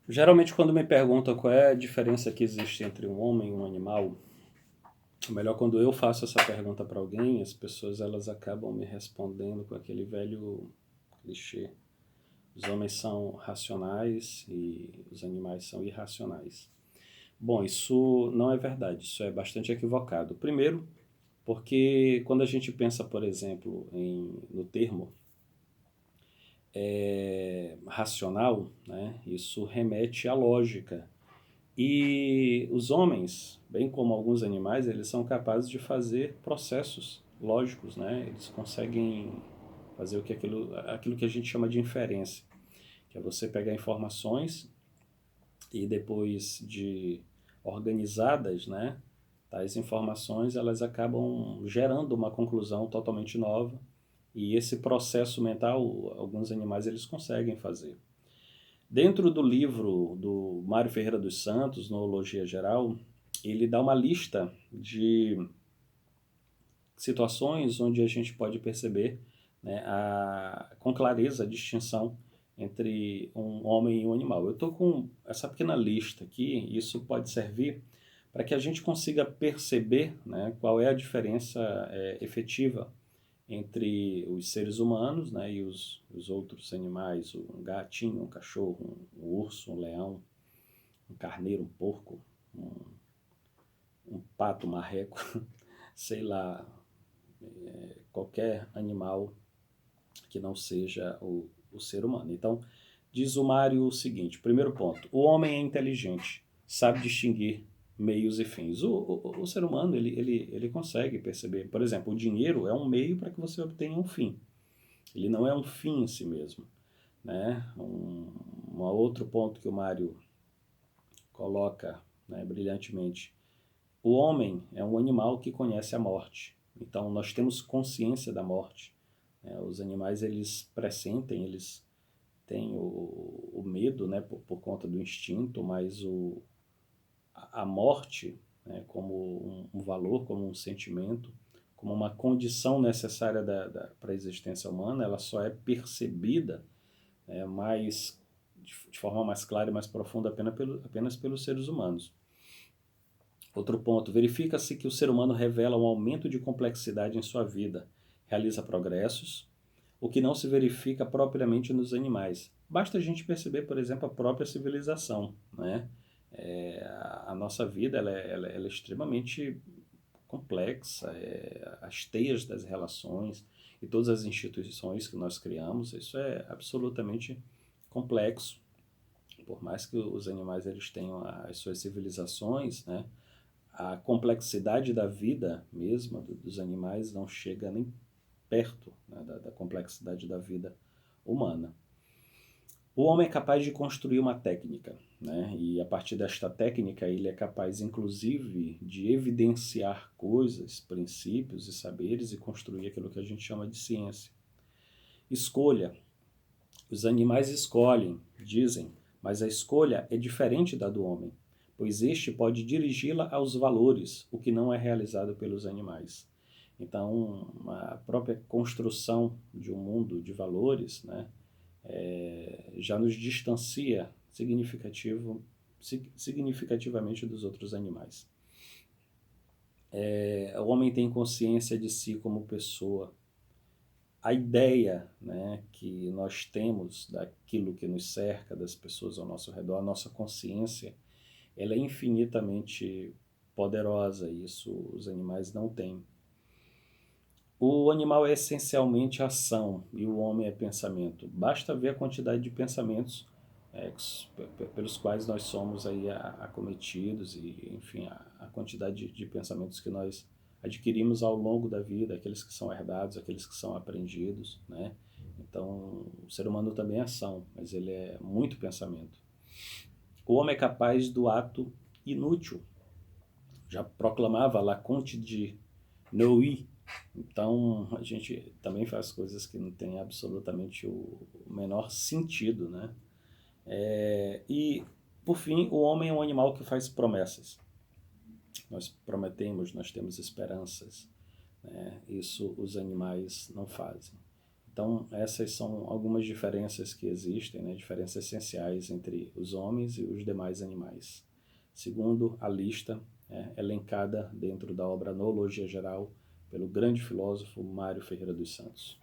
Geralmente, quando me perguntam qual é a diferença que existe entre um homem e um animal, o melhor quando eu faço essa pergunta para alguém, as pessoas elas acabam me respondendo com aquele velho clichê. Os homens são racionais e os animais são irracionais. Bom, isso não é verdade, isso é bastante equivocado. Primeiro, porque quando a gente pensa, por exemplo, no termo racional, né, isso remete à lógica. E os homens, bem como alguns animais, eles são capazes de fazer processos lógicos, né? Eles conseguem fazer aquilo que a gente chama de inferência, que é você pegar informações e depois de organizadas, né? Tais informações elas acabam gerando uma conclusão totalmente nova e esse processo mental alguns animais eles conseguem fazer. Dentro do livro do Mário Ferreira dos Santos, Noologia Geral, ele dá uma lista de situações onde a gente pode perceber, né, com clareza a distinção entre um homem e um animal. Eu estou com essa pequena lista aqui, e isso pode servir para que a gente consiga perceber, né, qual é a diferença efetiva entre os seres humanos, né, e os outros animais, um gatinho, um cachorro, um urso, um leão, um carneiro, um porco, um, um pato, um marreco, sei lá, qualquer animal que não seja o ser humano. Então, diz o Mário o seguinte: primeiro ponto, o homem é inteligente, sabe distinguir meios e fins. O ser humano ele consegue perceber. Por exemplo, o dinheiro é um meio para que você obtenha um fim. Ele não é um fim em si mesmo. Né? Um outro ponto que o Mário coloca, né, brilhantemente. O homem é um animal que conhece a morte. Então nós temos consciência da morte. Né? Os animais eles pressentem, eles têm o medo, né, por conta do instinto, mas a morte, né, como um valor, como um sentimento, como uma condição necessária para a existência humana, ela só é percebida mais de forma mais clara e mais profunda apenas pelos seres humanos. Outro ponto, verifica-se que o ser humano revela um aumento de complexidade em sua vida, realiza progressos, o que não se verifica propriamente nos animais. Basta a gente perceber, por exemplo, a própria civilização. Né? A nossa vida ela é extremamente complexa, as teias das relações e todas as instituições que nós criamos, isso é absolutamente complexo. Por mais que os animais eles tenham as suas civilizações, né, a complexidade da vida mesma dos animais não chega nem perto, né, da complexidade da vida humana. O homem é capaz de construir uma técnica, né? E a partir desta técnica ele é capaz, inclusive, de evidenciar coisas, princípios e saberes e construir aquilo que a gente chama de ciência. Escolha. Os animais escolhem, dizem, mas a escolha é diferente da do homem, pois este pode dirigi-la aos valores, o que não é realizado pelos animais. Então, a própria construção de um mundo de valores, né, já nos distancia significativamente dos outros animais. O homem tem consciência de si como pessoa. A ideia, né, que nós temos daquilo que nos cerca, das pessoas ao nosso redor, a nossa consciência, ela é infinitamente poderosa, e isso os animais não têm. O animal é essencialmente ação e o homem é pensamento. Basta ver a quantidade de pensamentos é, pelos quais nós somos aí acometidos e, enfim, a quantidade de pensamentos que nós adquirimos ao longo da vida, aqueles que são herdados, aqueles que são aprendidos, né? Então, o ser humano também é ação, mas ele é muito pensamento. O homem é capaz do ato inútil. Já proclamava Leconte de Nouilly. Então, a gente também faz coisas que não têm absolutamente o menor sentido, né? E, por fim, o homem é um animal que faz promessas. Nós prometemos, nós temos esperanças. Né? Isso os animais não fazem. Então, essas são algumas diferenças que existem, né, diferenças essenciais entre os homens e os demais animais, segundo a lista elencada dentro da obra Noologia Geral pelo grande filósofo Mário Ferreira dos Santos.